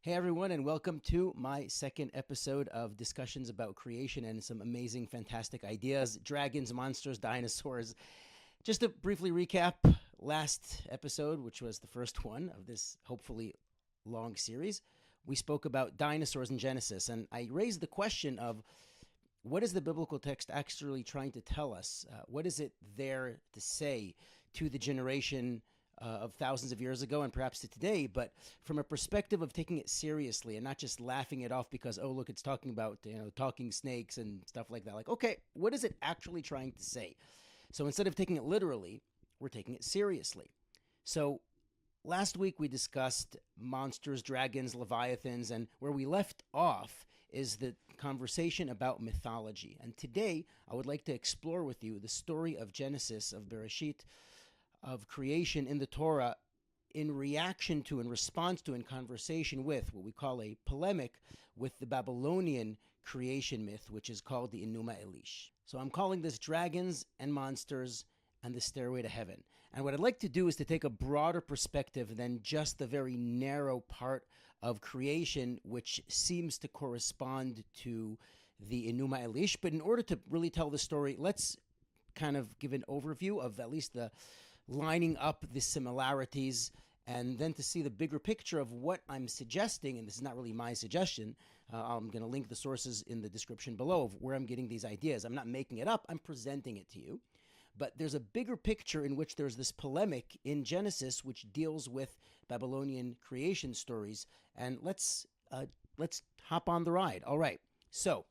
Hey everyone, and welcome to my second episode of discussions about creation and some amazing, fantastic ideas, dragons, monsters, dinosaurs. Just to briefly recap last episode, which was the first one of this hopefully long series, we spoke about dinosaurs in Genesis, and I raised the question of what is the biblical text actually trying to tell us? What is it there to say to the generation of thousands of years ago and perhaps to today, but from a perspective of taking it seriously and not just laughing it off because, oh, look, it's talking about, talking snakes and stuff like that. Like, okay, what is it actually trying to say? So instead of taking it literally, we're taking it seriously. So last week we discussed monsters, dragons, leviathans, and where we left off is the conversation about mythology. And today I would like to explore with you the story of Genesis, of Bereshit, of creation in the Torah in reaction to, in response to, in conversation with what we call a polemic with the Babylonian creation myth, which is called the Enuma Elish. So I'm calling this Dragons and Monsters and the Stairway to Heaven. And what I'd like to do is to take a broader perspective than just the very narrow part of creation, which seems to correspond to the Enuma Elish. But in order to really tell the story, let's kind of give an overview of at least the lining up the similarities, and then to see the bigger picture of what I'm suggesting. And this is not really my suggestion. I'm going to link the sources in the description below of where I'm getting these ideas. I'm not making it up. I'm presenting it to you. But there's a bigger picture in which there's this polemic in Genesis, which deals with Babylonian creation stories. And let's hop on the ride. All right. So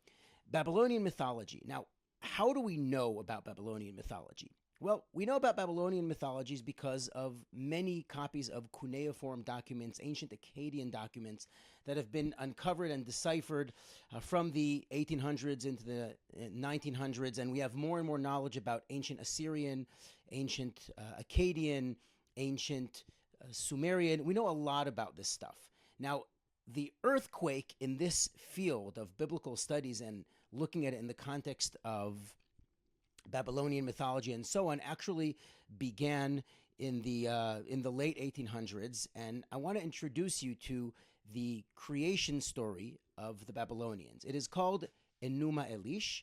Babylonian mythology. Now, how do we know about Babylonian mythology? Well, we know about Babylonian mythologies because of many copies of cuneiform documents, ancient Akkadian documents that have been uncovered and deciphered from the 1800s into the 1900s. And we have more and more knowledge about ancient Assyrian, ancient Akkadian, ancient Sumerian. We know a lot about this stuff. Now, the earthquake in this field of biblical studies and looking at it in the context of Babylonian mythology and so on actually began in the late 1800s, and I want to introduce you to the creation story of the Babylonians. It is called Enuma Elish,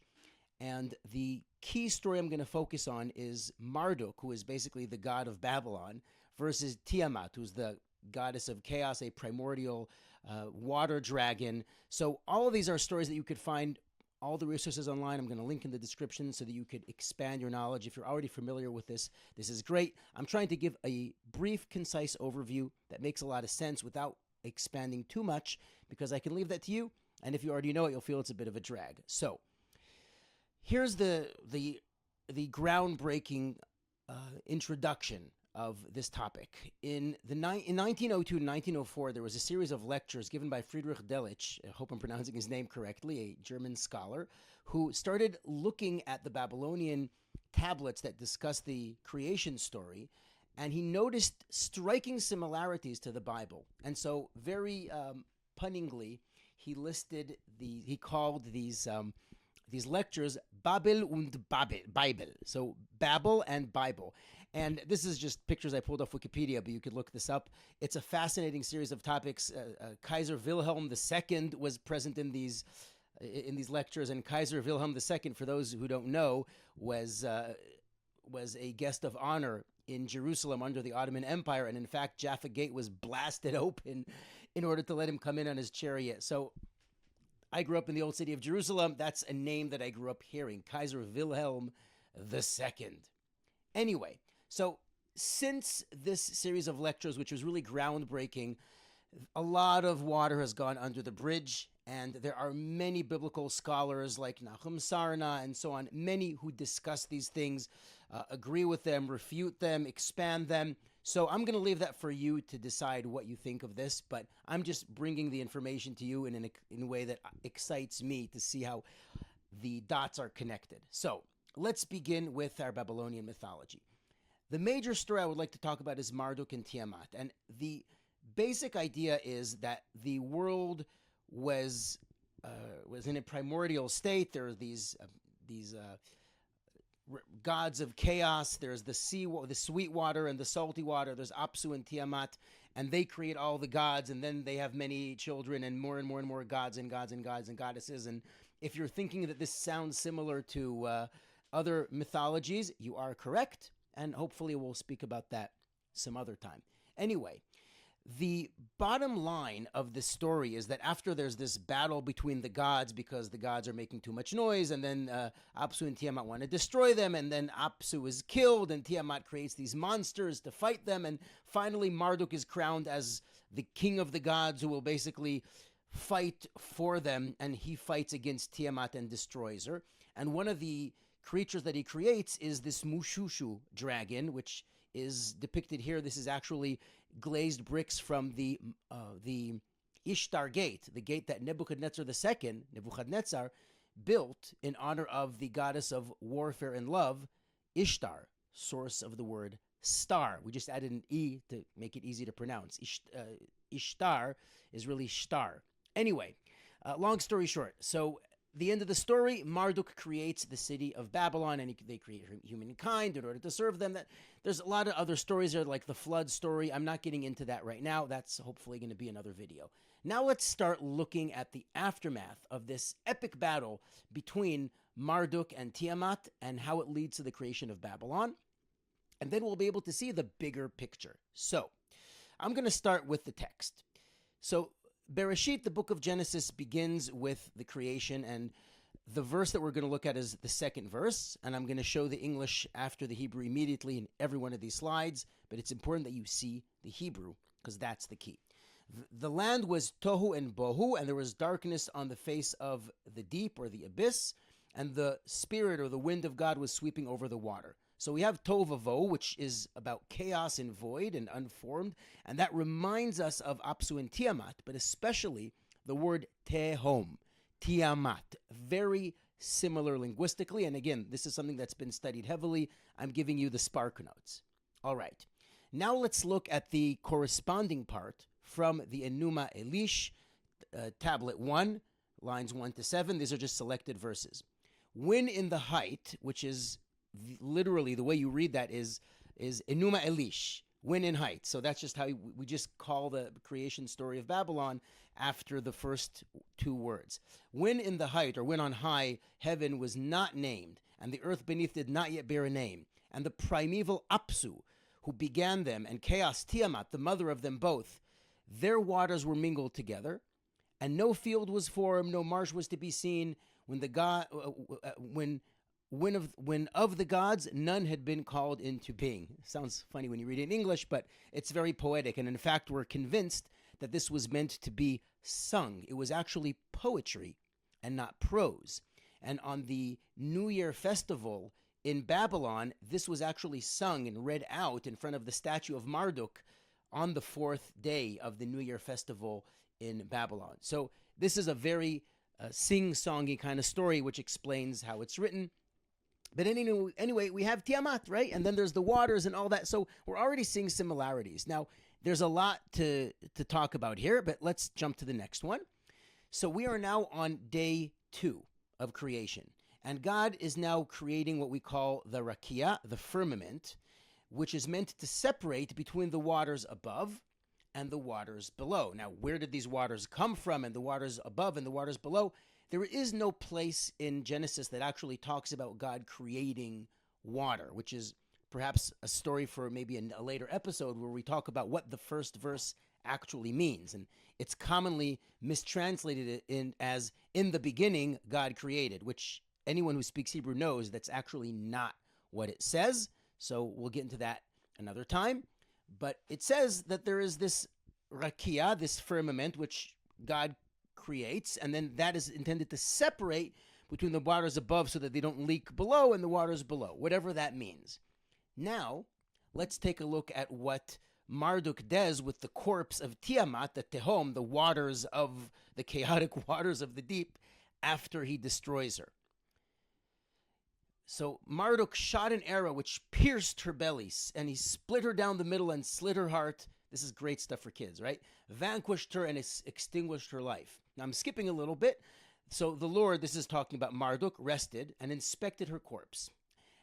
and the key story I'm going to focus on is Marduk, who is basically the god of Babylon, versus Tiamat, who's the goddess of chaos, a primordial water dragon. So all of these are stories that you could find all the resources online. I'm going to link in the description so that you could expand your knowledge. If you're already familiar with this, this is great. I'm trying to give a brief, concise overview that makes a lot of sense without expanding too much, because I can leave that to you. And if you already know it, you'll feel it's a bit of a drag. So here's the groundbreaking introduction of this topic. In 1902 and 1904, there was a series of lectures given by Friedrich Delitzsch, I hope I'm pronouncing his name correctly, a German scholar, who started looking at the Babylonian tablets that discuss the creation story, and he noticed striking similarities to the Bible. And so very punningly, he called these lectures Babel und Bible. So Babel and Bible. And this is just pictures I pulled off Wikipedia, but you could look this up. It's a fascinating series of topics. Kaiser Wilhelm II was present in these lectures, and Kaiser Wilhelm II, for those who don't know, was a guest of honor in Jerusalem under the Ottoman Empire, and in fact, Jaffa Gate was blasted open in order to let him come in on his chariot. So I grew up in the old city of Jerusalem. That's a name that I grew up hearing, Kaiser Wilhelm II. Anyway, so since this series of lectures, which was really groundbreaking, a lot of water has gone under the bridge, and there are many biblical scholars like Nahum Sarna and so on, many who discuss these things, agree with them, refute them, expand them. So I'm going to leave that for you to decide what you think of this, but I'm just bringing the information to you in a way that excites me to see how the dots are connected. So let's begin with our Babylonian mythology. The major story I would like to talk about is Marduk and Tiamat. And the basic idea is that the world was in a primordial state. There are these gods of chaos. There's the sea, the sweet water and the salty water. There's Apsu and Tiamat. and they create all the gods, and then they have many children and more and more and more gods and gods and gods and goddesses. And if you're thinking that this sounds similar to other mythologies, you are correct, and hopefully we'll speak about that some other time. Anyway, the bottom line of this story is that after there's this battle between the gods because the gods are making too much noise, and then Apsu and Tiamat want to destroy them, and then Apsu is killed, and Tiamat creates these monsters to fight them, and finally Marduk is crowned as the king of the gods who will basically fight for them, and he fights against Tiamat and destroys her. And one of the creatures that he creates is this Mushushu dragon, which is depicted here. This is actually glazed bricks from the Ishtar gate, the gate that Nebuchadnezzar II, built in honor of the goddess of warfare and love, Ishtar, source of the word star. We just added an E to make it easy to pronounce. Ishtar is really star. Anyway, long story short, so the end of the story, Marduk creates the city of Babylon, and they create humankind in order to serve them. There's a lot of other stories there, like the flood story. I'm not getting into that right now. That's hopefully going to be another video. Now let's start looking at the aftermath of this epic battle between Marduk and Tiamat and how it leads to the creation of Babylon. And then we'll be able to see the bigger picture. So I'm going to start with the text. So Bereshit, the book of Genesis, begins with the creation, and the verse that we're going to look at is the second verse, and I'm going to show the English after the Hebrew immediately in every one of these slides, but it's important that you see the Hebrew because that's the key. The land was tohu and bohu, and there was darkness on the face of the deep or the abyss, and the spirit or the wind of God was sweeping over the water. So we have Tovavo, which is about chaos and void and unformed, and that reminds us of Apsu and Tiamat, but especially the word Tehom, Tiamat, very similar linguistically, and again, this is something that's been studied heavily. I'm giving you the spark notes. All right, now let's look at the corresponding part from the Enuma Elish, tablet 1, lines 1 to 7. These are just selected verses. When in the height, which is literally the way you read that is Enuma Elish, when in height. So that's just how we just call the creation story of Babylon after the first two words. When in the height, or when on high, heaven was not named, and the earth beneath did not yet bear a name, and the primeval Apsu, who began them, and chaos Tiamat, the mother of them both, their waters were mingled together, and no field was formed, no marsh was to be seen, when of the gods, none had been called into being. Sounds funny when you read it in English, but it's very poetic. And in fact, we're convinced that this was meant to be sung. It was actually poetry and not prose. And on the New Year festival in Babylon, this was actually sung and read out in front of the statue of Marduk on the fourth day of the New Year festival in Babylon. So this is a very sing-songy kind of story, which explains how it's written. But anyway, we have Tiamat, right? And then there's the waters and all that. So we're already seeing similarities. Now, there's a lot to talk about here, but let's jump to the next one. So we are now on day 2 of creation. And God is now creating what we call the rakia, the firmament, which is meant to separate between the waters above and the waters below. Now, where did these waters come from, and the waters above and the waters below? There is no place in Genesis that actually talks about God creating water, which is perhaps a story for maybe a later episode where we talk about what the first verse actually means. And it's commonly mistranslated as in the beginning, God created, which anyone who speaks Hebrew knows that's actually not what it says. So we'll get into that another time. But it says that there is this rakia, this firmament, which God creates, and then that is intended to separate between the waters above so that they don't leak below and the waters below, whatever that means. Now, let's take a look at what Marduk does with the corpse of Tiamat, the Tehom, the waters of the chaotic waters of the deep, after he destroys her. So Marduk shot an arrow which pierced her belly, and he split her down the middle and slit her heart. This is great stuff for kids, right? Vanquished her and extinguished her life. Now I'm skipping a little bit. So the Lord, this is talking about Marduk, rested and inspected her corpse.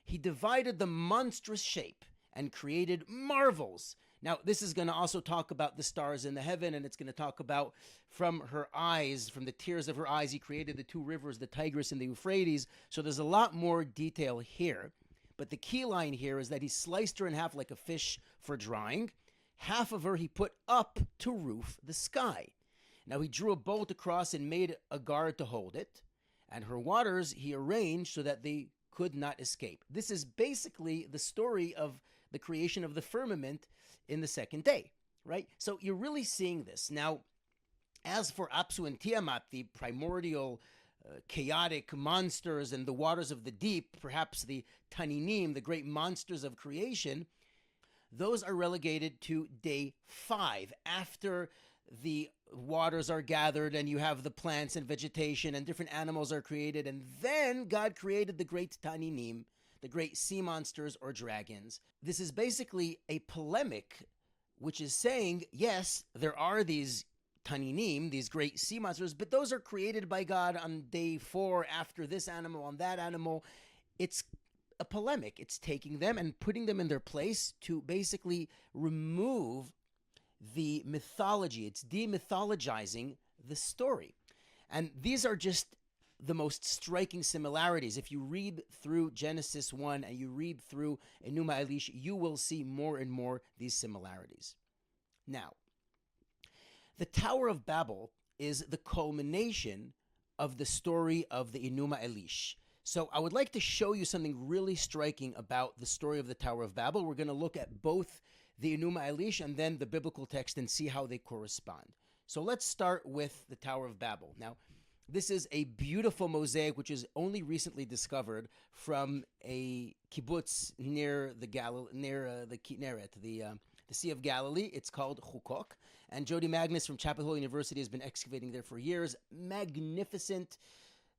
He divided the monstrous shape and created marvels. Now, this is going to also talk about the stars in the heaven, and it's going to talk about from her eyes, from the tears of her eyes, he created the two rivers, the Tigris and the Euphrates. So there's a lot more detail here. But the key line here is that he sliced her in half like a fish for drying. Half of her he put up to roof the sky. Now he drew a bolt across and made a guard to hold it. And her waters he arranged so that they could not escape. This is basically the story of the creation of the firmament in the second day, right? So you're really seeing this. Now, as for Apsu and Tiamat, the primordial chaotic monsters and the waters of the deep, perhaps the Taninim, the great monsters of creation, those are relegated to day 5, after the waters are gathered and you have the plants and vegetation and different animals are created. And then God created the great Taninim, the great sea monsters or dragons. This is basically a polemic, which is saying, yes, there are these Taninim, these great sea monsters, but those are created by God on day 4, after this animal, on that animal. It's a polemic. It's taking them and putting them in their place to basically remove the mythology. It's demythologizing the story. And these are just the most striking similarities. If you read through Genesis 1 and you read through Enuma Elish, you will see more and more these similarities. Now, the Tower of Babel is the culmination of the story of the Enuma Elish. So I would like to show you something really striking about the story of the Tower of Babel. We're going to look at both the Enuma Elish and then the biblical text and see how they correspond. So let's start with the Tower of Babel. Now, this is a beautiful mosaic which is only recently discovered from a kibbutz near the Kinneret, the Sea of Galilee. It's called Hukok. And Jody Magnus from Chapel Hill University has been excavating there for years. Magnificent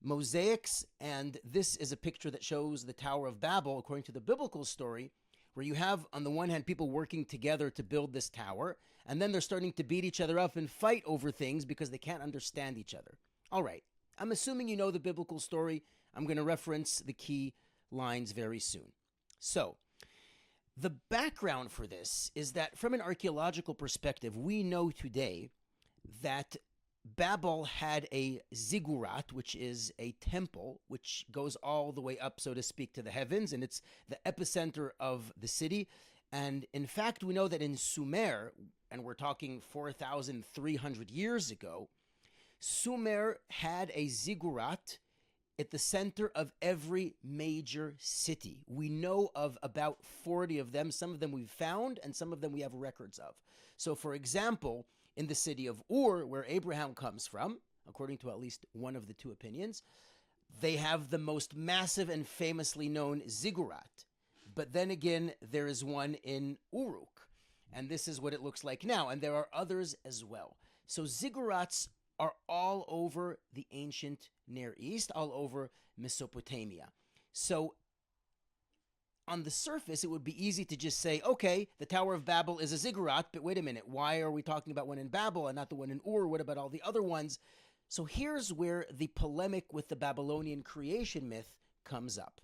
mosaics. And this is a picture that shows the Tower of Babel according to the biblical story, where you have, on the one hand, people working together to build this tower, and then they're starting to beat each other up and fight over things because they can't understand each other. All right, I'm assuming you know the biblical story. I'm going to reference the key lines very soon. So, the background for this is that from an archaeological perspective, we know today that Babel had a ziggurat, which is a temple, which goes all the way up, so to speak, to the heavens, and it's the epicenter of the city. And in fact, we know that in Sumer, and we're talking 4,300 years ago, Sumer had a ziggurat at the center of every major city. We know of about 40 of them. Some of them we've found, and some of them we have records of. So, for example, in the city of Ur, where Abraham comes from, according to at least one of the two opinions, they have the most massive and famously known ziggurat. But then again, there is one in Uruk, and this is what it looks like now, and there are others as well. So ziggurats are all over the ancient Near East, all over Mesopotamia. So on the surface, it would be easy to just say, okay, the Tower of Babel is a ziggurat, but wait a minute, why are we talking about one in Babel and not the one in Ur? What about all the other ones? So here's where the polemic with the Babylonian creation myth comes up.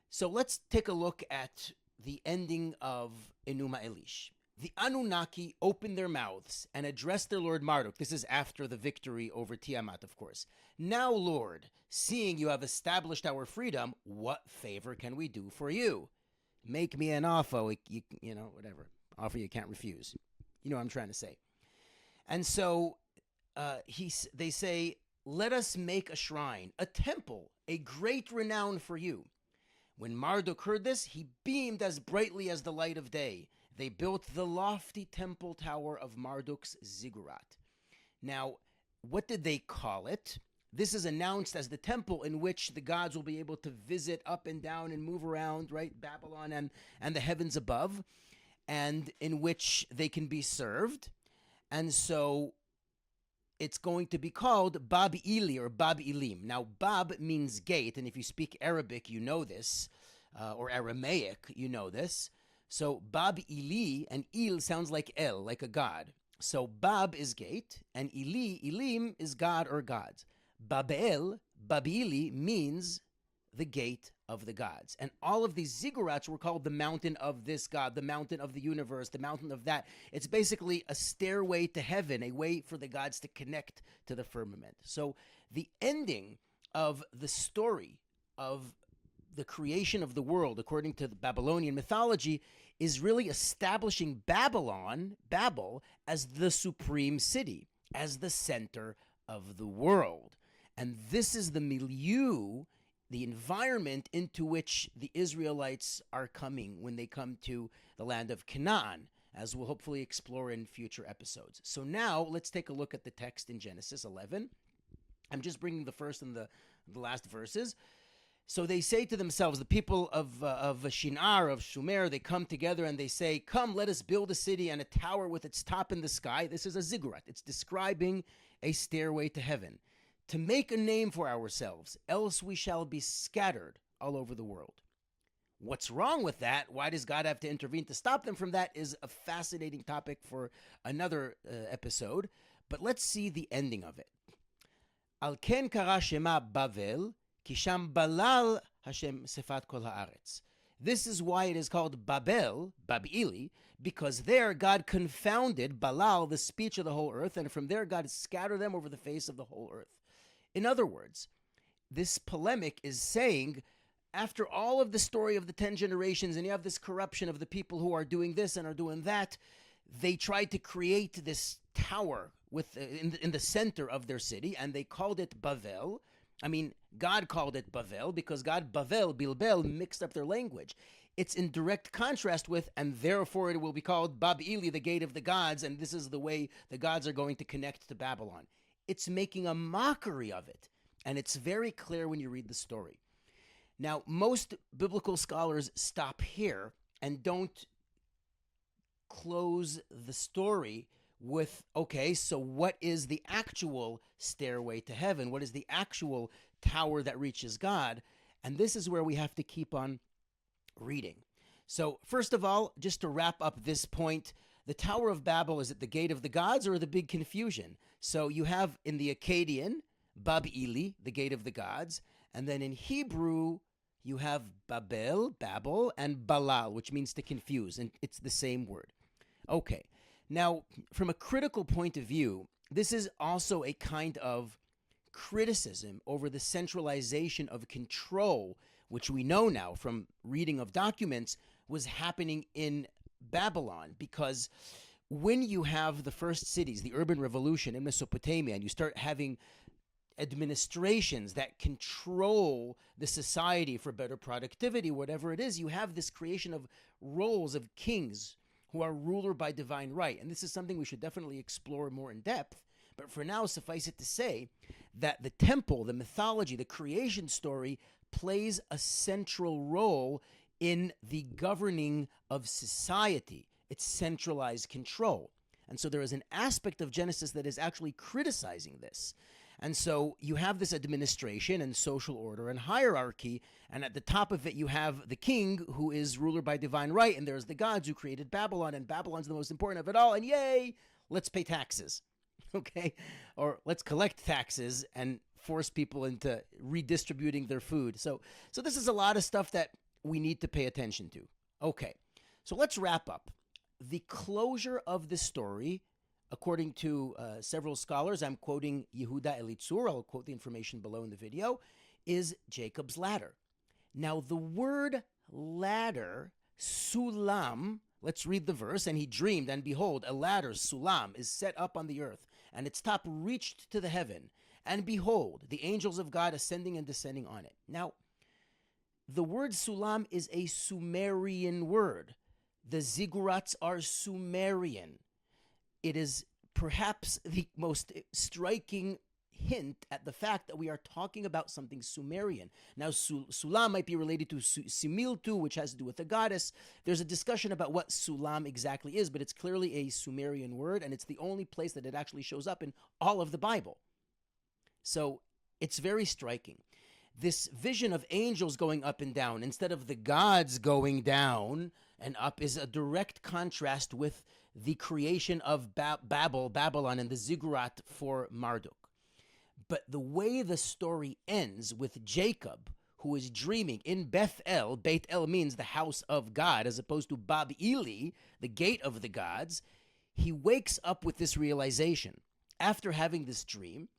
So let's take a look at the ending of Enuma Elish. The Anunnaki opened their mouths and addressed their Lord Marduk. This is after the victory over Tiamat, of course. Now, Lord, seeing you have established our freedom, what favor can we do for you? Make me an offer, whatever. Offer you can't refuse. You know what I'm trying to say. And so they say, let us make a shrine, a temple, a great renown for you. When Marduk heard this, he beamed as brightly as the light of day. They built the lofty temple tower of Marduk's ziggurat. Now, what did they call it? This is announced as the temple in which the gods will be able to visit up and down and move around, right? Babylon and the heavens above, and in which they can be served. And so it's going to be called Bab-Ili or Bab-Ilim. Now, Bab means gate, and if you speak Arabic, you know this, or Aramaic, you know this. So Bab-Ili, and Il sounds like El, like a god. So Bab is gate, and Ili, Ilim, is god or gods. Babel, Bab-Ili, means the gate of the gods. And all of these ziggurats were called the mountain of this god, the mountain of the universe, the mountain of that. It's basically a stairway to heaven, a way for the gods to connect to the firmament. So the ending of the story of the creation of the world, according to the Babylonian mythology, is really establishing Babel, as the supreme city, as the center of the world. And this is the milieu, the environment into which the Israelites are coming when they come to the land of Canaan, as we'll hopefully explore in future episodes. So now let's take a look at the text in Genesis 11. I'm just bringing the first and the last verses. So they say to themselves, the people of Shinar, of Sumer, they come together and they say, come, let us build a city and a tower with its top in the sky. This is a ziggurat. It's describing a stairway to heaven. To make a name for ourselves, else we shall be scattered all over the world. What's wrong with that? Why does God have to intervene to stop them from that is a fascinating topic for another episode. But let's see the ending of it. Al ken kara shema Bavel, ki sham balal Hashem sefat kol haaretz. This is why it is called Babel, Babili, because there God confounded Balal, the speech of the whole earth, and from there God scattered them over the face of the whole earth. In other words, this polemic is saying, after all of the story of the 10 generations, and you have this corruption of the people who are doing this and are doing that, they tried to create this tower with in the center of their city, and they called it Bavel. I mean, God called it Bavel because God, Babel-Bibel, mixed up their language. It's in direct contrast with, and therefore it will be called Bab-Ili, the gate of the gods, and this is the way the gods are going to connect to Babylon. It's making a mockery of it, and it's very clear when you read the story. Now, most biblical scholars stop here and don't close the story with, okay, so what is the actual stairway to heaven? What is the actual tower that reaches God? And this is where we have to keep on reading. So first of all, just to wrap up this point, the Tower of Babel, is it the gate of the gods or the big confusion? So you have in the Akkadian, Bab-Ili, the gate of the gods, and then in Hebrew, you have Babel, and Balal, which means to confuse, and it's the same word. Okay, now, from a critical point of view, this is also a kind of criticism over the centralization of control, which we know now from reading of documents was happening in Babylon, because when you have the first cities, the urban revolution in Mesopotamia, and you start having administrations that control the society for better productivity, whatever it is, you have this creation of roles of kings who are ruler by divine right. And this is something we should definitely explore more in depth. But for now, suffice it to say that the temple, the mythology, the creation story plays a central role in the governing of society. It's centralized control. And so there is an aspect of Genesis that is actually criticizing this. And so you have this administration and social order and hierarchy, and at the top of it you have the king who is ruler by divine right, and there's the gods who created Babylon, and Babylon's the most important of it all, and yay, let's pay taxes, okay? Or let's collect taxes and force people into redistributing their food. So this is a lot of stuff that we need to pay attention to. Okay, so let's wrap up. The closure of the story, according to several scholars, I'm quoting Yehuda Elitzur, I'll quote the information below in the video, is Jacob's ladder. Now, the word ladder, sulam, let's read the verse, and he dreamed, and behold, a ladder, sulam, is set up on the earth, and its top reached to the heaven, and behold, the angels of God ascending and descending on it. Now, the word sulam is a Sumerian word. The ziggurats are Sumerian. It is perhaps the most striking hint at the fact that we are talking about something Sumerian. Now, Sulam might be related to Similtu, which has to do with the goddess. There's a discussion about what Sulam exactly is, but it's clearly a Sumerian word, and it's the only place that it actually shows up in all of the Bible. So it's very striking. This vision of angels going up and down instead of the gods going down and up is a direct contrast with the creation of Babylon, and the ziggurat for Marduk. But the way the story ends with Jacob, who is dreaming in Beth-El. Beit-El means the house of God, as opposed to Bab-Ili, the gate of the gods. He wakes up with this realization after having this dream,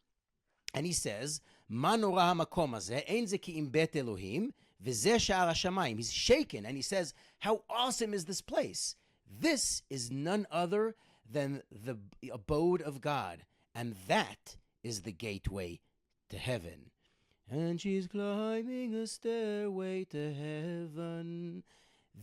and he says, Ma nora hamakom hazeh, ein ze ki im bet Elohim, v'zeh sha'ar hashamayim. He's shaken, and he says, how awesome is this place? This is none other than the abode of God, and that is the gateway to heaven. And she's climbing a stairway to heaven.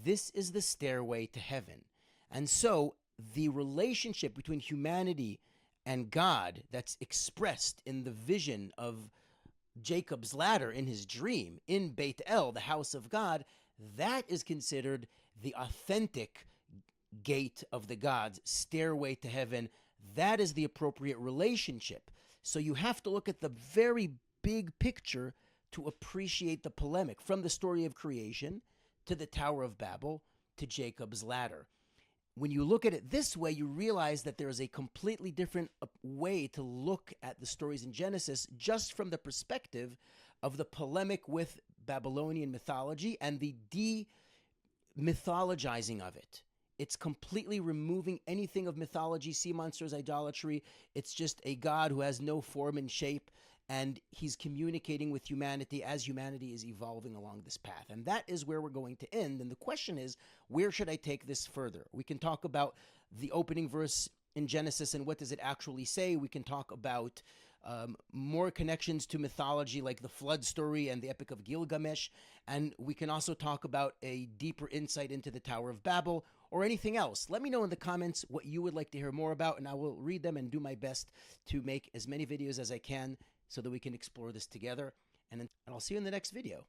This is the stairway to heaven. And so the relationship between humanity and God that's expressed in the vision of Jacob's ladder in his dream in Beit-El, the house of God, that is considered the authentic gate of the gods, stairway to heaven. That is the appropriate relationship. So you have to look at the very big picture to appreciate the polemic, from the story of creation to the Tower of Babel to Jacob's ladder. When you look at it this way, you realize that there is a completely different way to look at the stories in Genesis, just from the perspective of the polemic with Babylonian mythology and the de-mythologizing of it. It's completely removing anything of mythology, sea monsters, idolatry. It's just a God who has no form and shape, and he's communicating with humanity as humanity is evolving along this path. And that is where we're going to end. And the question is, where should I take this further? We can talk about the opening verse in Genesis and what does it actually say. We can talk about more connections to mythology, like the flood story and the Epic of Gilgamesh. And we can also talk about a deeper insight into the Tower of Babel, or anything else. Let me know in the comments what you would like to hear more about, and I will read them and do my best to make as many videos as I can so that we can explore this together. And I'll see you in the next video.